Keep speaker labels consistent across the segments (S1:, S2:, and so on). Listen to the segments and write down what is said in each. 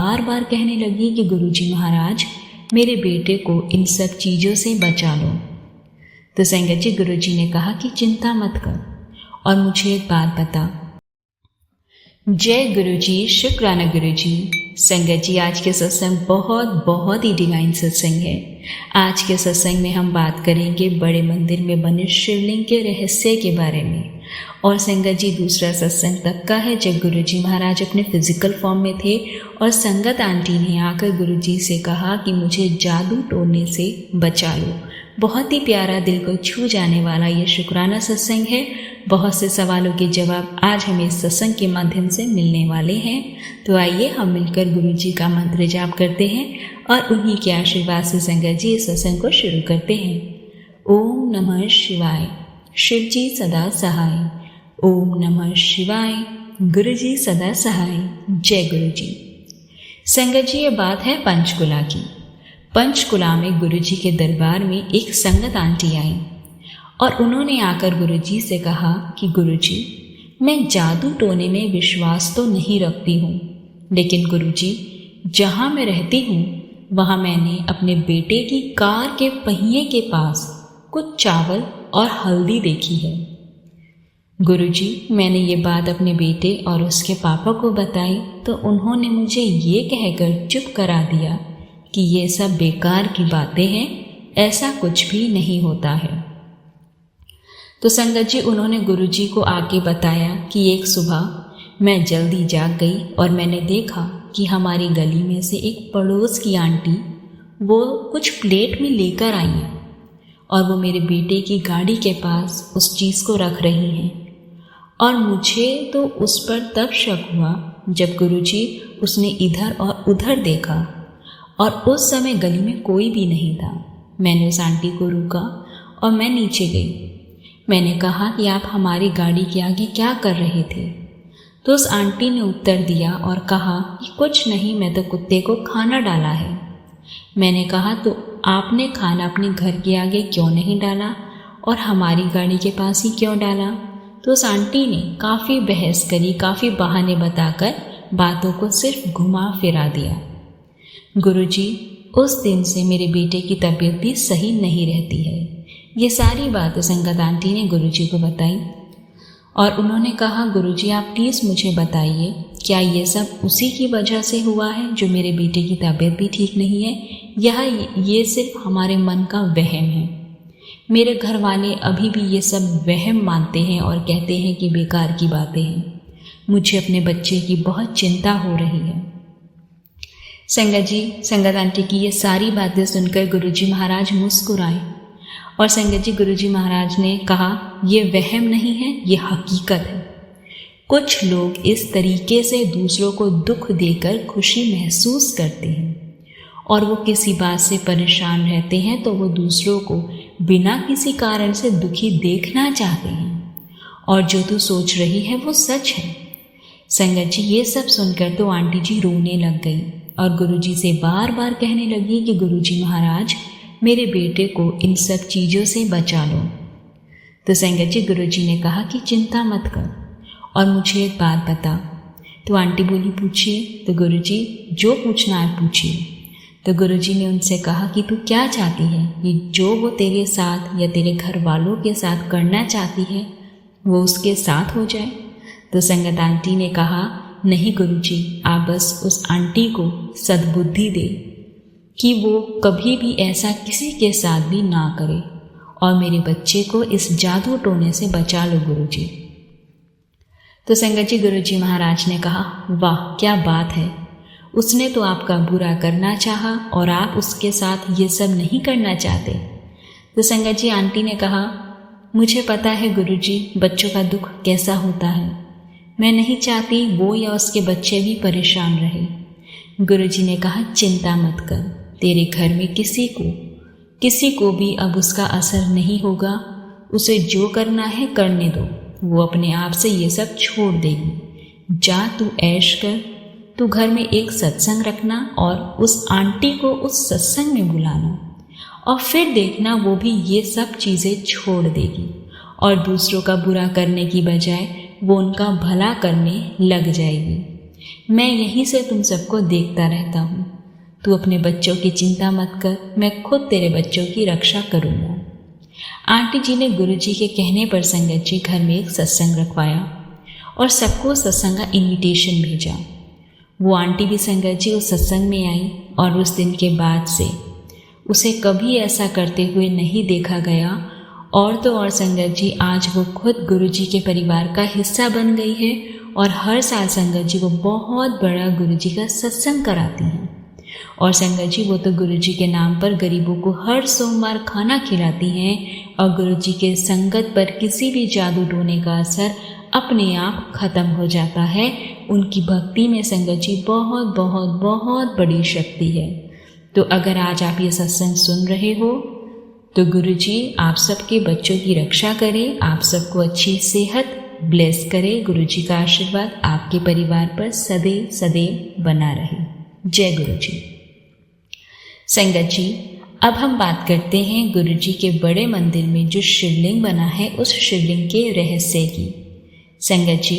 S1: बार बार कहने लगी कि गुरुजी महाराज मेरे बेटे को इन सब चीज़ों से बचा लो। तो संगत जी गुरुजी ने कहा कि चिंता मत कर और मुझे एक बात बता। जय गुरुजी, शुक्राना गुरुजी। संगत जी आज के सत्संग बहुत ही डिवाइन सत्संग है। आज के सत्संग में हम बात करेंगे बड़े मंदिर में बने शिवलिंग के रहस्य के बारे में। और संगत जी दूसरा सत्संग तब का है जब गुरुजी महाराज अपने फिजिकल फॉर्म में थे और संगत आंटी ने आकर गुरुजी से कहा कि मुझे जादू टोने से बचा लो। बहुत ही प्यारा, दिल को छू जाने वाला ये शुक्राना सत्संग है। बहुत से सवालों के जवाब आज हमें इस सत्संग के माध्यम से मिलने वाले हैं। तो आइए हम मिलकर गुरुजी का मंत्र जाप करते हैं और उन्हीं के आशीर्वाद से संगत जी इस सत्संग को शुरू करते हैं। ओम नमः शिवाय, शिव जी सदा सहाय। ओम नमः शिवाय, गुरुजी सदा सहाय। जय गुरुजी। संगत जी ये बात है पंचकुला की। पंचकुला में गुरुजी के दरबार में एक संगत आंटी आई और उन्होंने आकर गुरुजी से कहा कि गुरुजी मैं जादू टोने में विश्वास तो नहीं रखती हूँ, लेकिन गुरुजी जहाँ मैं रहती हूँ वहाँ मैंने अपने बेटे की कार के पहिए के पास कुछ चावल और हल्दी देखी है। गुरुजी मैंने ये बात अपने बेटे और उसके पापा को बताई तो उन्होंने मुझे ये कहकर चुप करा दिया कि ये सब बेकार की बातें हैं, ऐसा कुछ भी नहीं होता है। तो संगत जी उन्होंने गुरुजी को आगे बताया कि एक सुबह मैं जल्दी जाग गई और मैंने देखा कि हमारी गली में से एक पड़ोस की आंटी वो कुछ प्लेट में लेकर आई हैं और वो मेरे बेटे की गाड़ी के पास उस चीज़ को रख रही हैं। और मुझे तो उस पर तब शक हुआ जब गुरुजी उसने इधर और उधर देखा और उस समय गली में कोई भी नहीं था। मैंने उस आंटी को रोका और मैं नीचे गई। मैंने कहा कि आप हमारी गाड़ी के आगे क्या कर रहे थे? तो उस आंटी ने उत्तर दिया और कहा कि कुछ नहीं, मैं तो कुत्ते को खाना डाला है। मैंने कहा तो आपने खाना अपने घर के आगे क्यों नहीं डाला और हमारी गाड़ी के पास ही क्यों डाला? तो उस आंटी ने काफ़ी बहस करी, काफ़ी बहाने बताकर बातों को सिर्फ घुमा फिरा दिया। गुरुजी उस दिन से मेरे बेटे की तबीयत भी सही नहीं रहती है। ये सारी बातें संगत आंटी ने गुरुजी को बताई और उन्होंने कहा गुरुजी आप प्लीज़ मुझे बताइए क्या ये सब उसी की वजह से हुआ है जो मेरे बेटे की तबीयत भी ठीक नहीं है, या ये सिर्फ हमारे मन का वहम है? मेरे घर वाले अभी भी ये सब वहम मानते हैं और कहते हैं कि बेकार की बातें हैं। मुझे अपने बच्चे की बहुत चिंता हो रही है। संगत जी संगत आंटी की ये सारी बातें सुनकर गुरुजी महाराज मुस्कुराए और संगत जी गुरुजी महाराज ने कहा ये वहम नहीं है, ये हकीकत है। कुछ लोग इस तरीके से दूसरों को दुख देकर खुशी महसूस करते हैं और वो किसी बात से परेशान रहते हैं तो वो दूसरों को बिना किसी कारण से दुखी देखना चाहते हैं और जो तू सोच रही है वो सच है। संगत जी ये सब सुनकर तो आंटी जी रोने लग गई और गुरुजी से बार बार कहने लगी कि गुरुजी महाराज मेरे बेटे को इन सब चीज़ों से बचा लो। तो संगत जी गुरुजी ने कहा कि चिंता मत कर और मुझे एक बात बता। तो आंटी बोली पूछिए। तो गुरुजी जो पूछना है पूछिए। तो गुरुजी ने उनसे कहा कि तू क्या चाहती है कि जो वो तेरे साथ या तेरे घर वालों के साथ करना चाहती है वो उसके साथ हो जाए। तो संगत आंटी ने कहा नहीं गुरुजी आप बस उस आंटी को सद्बुद्धि दे कि वो कभी भी ऐसा किसी के साथ भी ना करे और मेरे बच्चे को इस जादू टोने से बचा लो गुरुजी। तो संगत जी गुरुजी महाराज ने कहा वाह क्या बात है, उसने तो आपका बुरा करना चाहा और आप उसके साथ ये सब नहीं करना चाहते। तो संगत जी आंटी ने कहा मुझे पता है गुरुजी बच्चों का दुख कैसा होता है, मैं नहीं चाहती वो या उसके बच्चे भी परेशान रहे। गुरुजी ने कहा चिंता मत कर, तेरे घर में किसी को भी अब उसका असर नहीं होगा, उसे जो करना है करने दो, वो अपने आप से ये सब छोड़ देगी। जा तू ऐश कर, तू घर में एक सत्संग रखना और उस आंटी को उस सत्संग में बुलाना और फिर देखना वो भी ये सब चीज़ें छोड़ देगी और दूसरों का बुरा करने की बजाय वो उनका भला करने लग जाएगी। मैं यहीं से तुम सबको देखता रहता हूँ। तू अपने बच्चों की चिंता मत कर, मैं खुद तेरे बच्चों की रक्षा करूँगा। आंटी जी ने गुरुजी के कहने पर संगत जी घर में एक सत्संग रखवाया और सबको सत्संग का इनविटेशन भेजा। वो आंटी भी संगत जी उस सत्संग में आई और उस दिन के बाद से उसे कभी ऐसा करते हुए नहीं देखा गया। और तो और संगत जी आज वो खुद गुरुजी के परिवार का हिस्सा बन गई है और हर साल संगत जी वो बहुत बड़ा गुरुजी का सत्संग कराती हैं। और संगत जी वो तो गुरुजी के नाम पर गरीबों को हर सोमवार खाना खिलाती हैं और गुरुजी के संगत पर किसी भी जादू टोने का असर अपने आप खत्म हो जाता है। उनकी भक्ति में संगत जी बहुत बहुत बहुत बड़ी शक्ति है। तो अगर आज आप ये सत्संग सुन रहे हो तो गुरुजी आप सबके बच्चों की रक्षा करें, आप सबको अच्छी सेहत ब्लेस करे। गुरुजी का आशीर्वाद आपके परिवार पर सदैव सदैव बना रहे। जय गुरुजी। संगत जी अब हम बात करते हैं गुरुजी के बड़े मंदिर में जो शिवलिंग बना है उस शिवलिंग के रहस्य की। संगत जी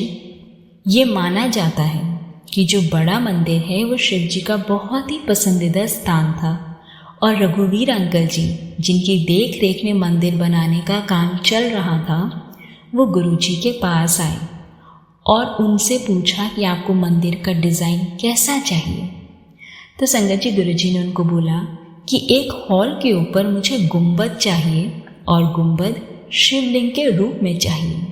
S1: ये माना जाता है कि जो बड़ा मंदिर है वो शिव जी का बहुत ही पसंदीदा स्थान था और रघुवीर अंकल जी जिनकी देख रेख में मंदिर बनाने का काम चल रहा था वो गुरुजी के पास आए और उनसे पूछा कि आपको मंदिर का डिज़ाइन कैसा चाहिए। तो संगत जी गुरुजी ने उनको बोला कि एक हॉल के ऊपर मुझे गुंबद चाहिए और गुंबद शिवलिंग के रूप में चाहिए।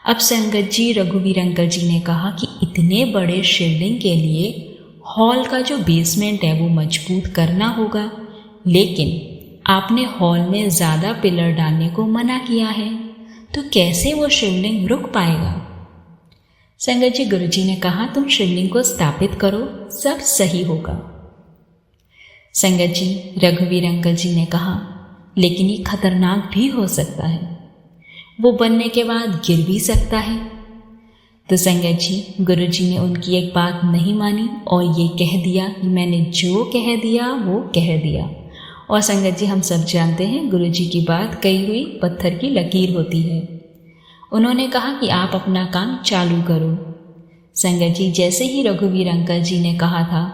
S1: अब संगत जी रघुवीर अंकल जी ने कहा कि इतने बड़े शिवलिंग के लिए हॉल का जो बेसमेंट है वो मजबूत करना होगा, लेकिन आपने हॉल में ज़्यादा पिलर डालने को मना किया है, तो कैसे वो शिवलिंग रुक पाएगा। संगत जी गुरुजी ने कहा तुम शिवलिंग को स्थापित करो, सब सही होगा। संगत जी रघुवीर अंकल जी ने कहा लेकिन ये खतरनाक भी हो सकता है, वो बनने के बाद गिर भी सकता है। तो संगत जी गुरुजी ने उनकी एक बात नहीं मानी और ये कह दिया कि मैंने जो कह दिया वो कह दिया। और संगत जी हम सब जानते हैं गुरुजी की बात कही हुई पत्थर की लकीर होती है। उन्होंने कहा कि आप अपना काम चालू करो। संगत जी जैसे ही रघुवीर अंकल जी ने कहा था,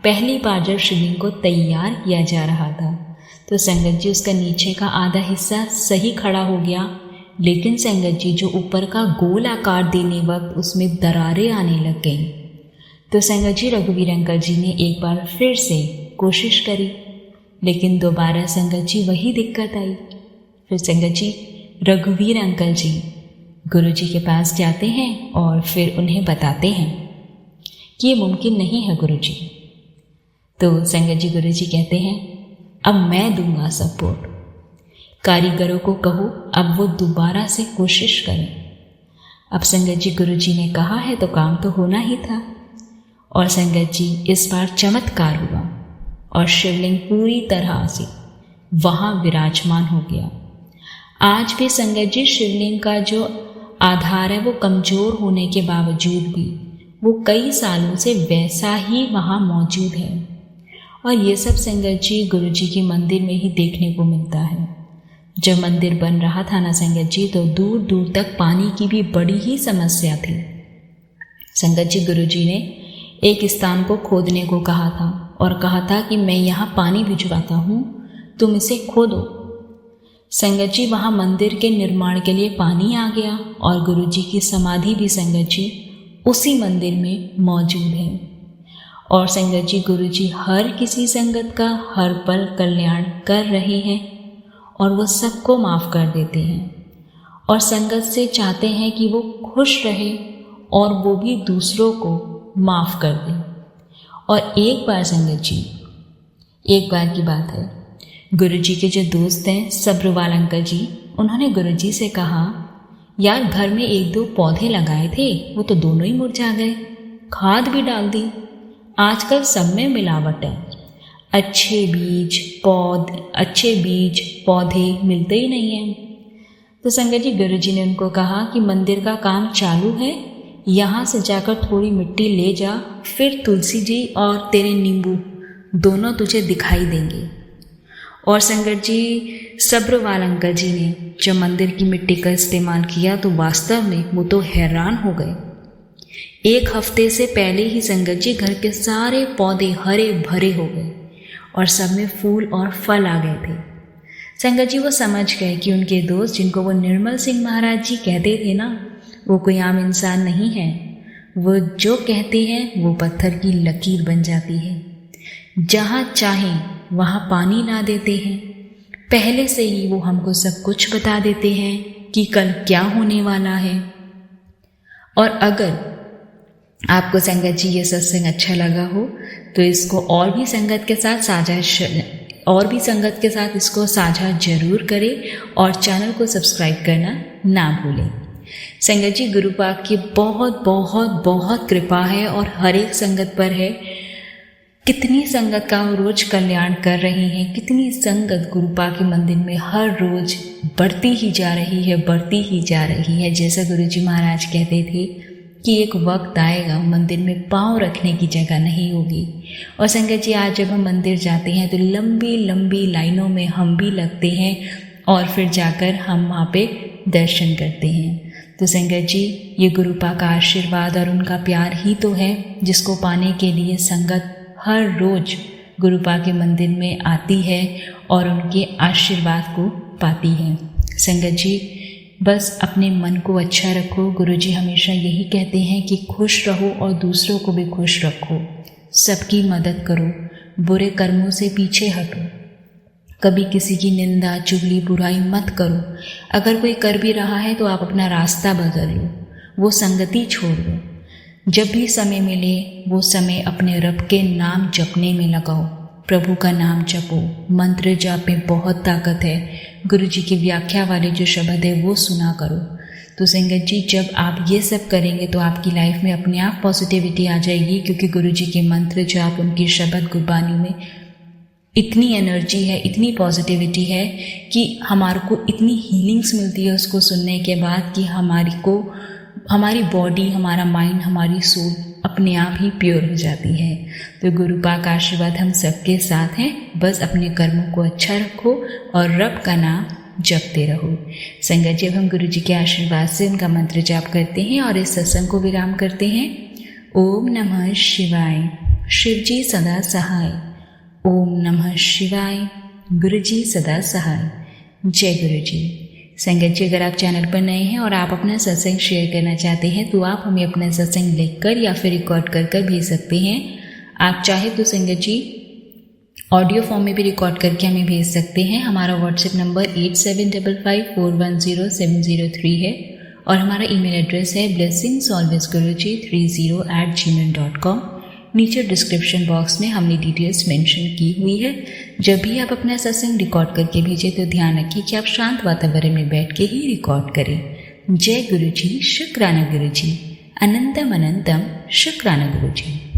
S1: पहली बार जब शिवलिंग को तैयार किया जा रहा था तो संगत जी उसका नीचे का आधा हिस्सा सही खड़ा हो गया, लेकिन संगत जी जो ऊपर का गोल आकार देने वक्त उसमें दरारें आने लग गईं। तो संगत जी रघुवीर अंकल जी ने एक बार फिर से कोशिश करी, लेकिन दोबारा संगत जी वही दिक्कत आई। फिर संगत जी रघुवीर अंकल जी गुरुजी के पास जाते हैं और फिर उन्हें बताते हैं कि ये मुमकिन नहीं है गुरुजी। तो संगत जी गुरुजी कहते हैं अब मैं दूंगा सपोर्ट, कारीगरों को कहो अब वो दोबारा से कोशिश करें। अब संगत जी गुरुजी ने कहा है तो काम तो होना ही था। और संगत जी इस बार चमत्कार हुआ और शिवलिंग पूरी तरह से वहाँ विराजमान हो गया। आज भी संगत जी शिवलिंग का जो आधार है वो कमज़ोर होने के बावजूद भी वो कई सालों से वैसा ही वहाँ मौजूद है। और ये सब संगत जी गुरुजी के मंदिर में ही देखने को मिलता है। जब मंदिर बन रहा था ना संगत जी तो दूर दूर तक पानी की भी बड़ी ही समस्या थी। संगत जी गुरुजी ने एक स्थान को खोदने को कहा था और कहा था कि मैं यहाँ पानी भिजवाता हूँ, तुम इसे खोदो। संगत जी वहाँ मंदिर के निर्माण के लिए पानी आ गया और गुरुजी की समाधि भी संगत जी उसी मंदिर में मौजूद है। और संगत जी गुरुजी हर किसी संगत का हर पल कल्याण कर रहे हैं और वो सबको माफ़ कर देते हैं और संगत से चाहते हैं कि वो खुश रहे और वो भी दूसरों को माफ़ कर दे। और एक बार संगत जी एक बार की बात है, गुरुजी के जो दोस्त हैं सब्रवाल अंकल जी, उन्होंने गुरुजी से कहा यार घर में एक दो पौधे लगाए थे वो तो दोनों ही मुरझा गए, खाद भी डाल दी, आजकल सब में मिलावट है, अच्छे बीज पौधे मिलते ही नहीं हैं। तो संगत जी गुरुजी ने उनको कहा कि मंदिर का काम चालू है, यहाँ से जाकर थोड़ी मिट्टी ले जा, फिर तुलसी जी और तेरे नींबू दोनों तुझे दिखाई देंगे। और संगत जी सब्रवाल अंकल जी ने जब मंदिर की मिट्टी का इस्तेमाल किया तो वास्तव में वो तो हैरान हो गए। 1 हफ्ते से पहले ही संगत जी घर के सारे पौधे हरे भरे हो गए और सब में फूल और फल आ गए थे। संगत जी वो समझ गए कि उनके दोस्त, जिनको वो निर्मल सिंह महाराज जी कहते थे ना, वो कोई आम इंसान नहीं है। वो जो कहते हैं वो पत्थर की लकीर बन जाती है। जहाँ चाहें वहाँ पानी ला देते हैं। पहले से ही वो हमको सब कुछ बता देते हैं कि कल क्या होने वाला है। और अगर आपको संगत जी ये सत्संग अच्छा लगा हो तो इसको और भी संगत के साथ इसको साझा जरूर करें और चैनल को सब्सक्राइब करना ना भूलें। संगत जी, गुरु पाक की बहुत बहुत बहुत कृपा है और हर एक संगत पर है। कितनी संगत का वो रोज कल्याण कर रही हैं, कितनी संगत गुरु पाक के मंदिर में हर रोज बढ़ती ही जा रही है। जैसा गुरु जी महाराज कहते थे कि एक वक्त आएगा मंदिर में पाँव रखने की जगह नहीं होगी। और संगत जी, आज जब हम मंदिर जाते हैं तो लंबी लंबी लाइनों में हम भी लगते हैं और फिर जाकर हम वहाँ पे दर्शन करते हैं। तो संगत जी, ये गुरु पाक का आशीर्वाद और उनका प्यार ही तो है जिसको पाने के लिए संगत हर रोज गुरु पाक के मंदिर में आती है और उनके आशीर्वाद को पाती है। संगत जी, बस अपने मन को अच्छा रखो। गुरुजी हमेशा यही कहते हैं कि खुश रहो और दूसरों को भी खुश रखो, सबकी मदद करो, बुरे कर्मों से पीछे हटो, कभी किसी की निंदा चुगली बुराई मत करो। अगर कोई कर भी रहा है तो आप अपना रास्ता बदल लो, वो संगति छोड़ दो। जब भी समय मिले वो समय अपने रब के नाम जपने में लगाओ। प्रभु का नाम जपो, मंत्र जाप में बहुत ताकत है। गुरु जी की व्याख्या वाले जो शब्द है वो सुना करो। तो संगत जी, जब आप ये सब करेंगे तो आपकी लाइफ में अपने आप पॉजिटिविटी आ जाएगी, क्योंकि गुरु जी के मंत्र जाप, उनकी शब्द गुरबानी में इतनी एनर्जी है, इतनी पॉजिटिविटी है कि हमारे को इतनी हीलिंग्स मिलती है उसको सुनने के बाद कि हमारी बॉडी, हमारा माइंड, हमारी सोल अपने आप ही प्योर हो जाती है। तो गुरु पाक का आशीर्वाद हम सबके साथ हैं। बस अपने कर्मों को अच्छा रखो और रब का नाम जपते रहो। संगत जी, अब हम गुरु जी के आशीर्वाद से उनका मंत्र जाप करते हैं और इस सत्संग को विराम करते हैं। ओम नमः शिवाय। शिव जी सदा सहाय। ओम नमः शिवाय। गुरु जी सदा सहाय। जय गुरु जी। संगत जी, अगर आप चैनल पर नए हैं और आप अपना सत्संग शेयर करना चाहते हैं तो आप हमें अपना सत्संग लिखकर या फिर रिकॉर्ड कर भेज सकते हैं। आप चाहे तो संगत जी ऑडियो फॉर्म में भी रिकॉर्ड करके हमें भेज सकते हैं। हमारा व्हाट्सएप नंबर 8755410703 है और हमारा ईमेल एड्रेस है blessingsalwaysguruji30@gmail.com। नीचे डिस्क्रिप्शन बॉक्स में हमने डिटेल्स मेंशन की हुई है। जब भी आप अपना सत्संग रिकॉर्ड करके भेजें तो ध्यान रखिए कि आप शांत वातावरण में बैठ के ही रिकॉर्ड करें। जय गुरु जी। शुक्राना गुरु जी। अनंतम अनंतम शुक्राना गुरु जी।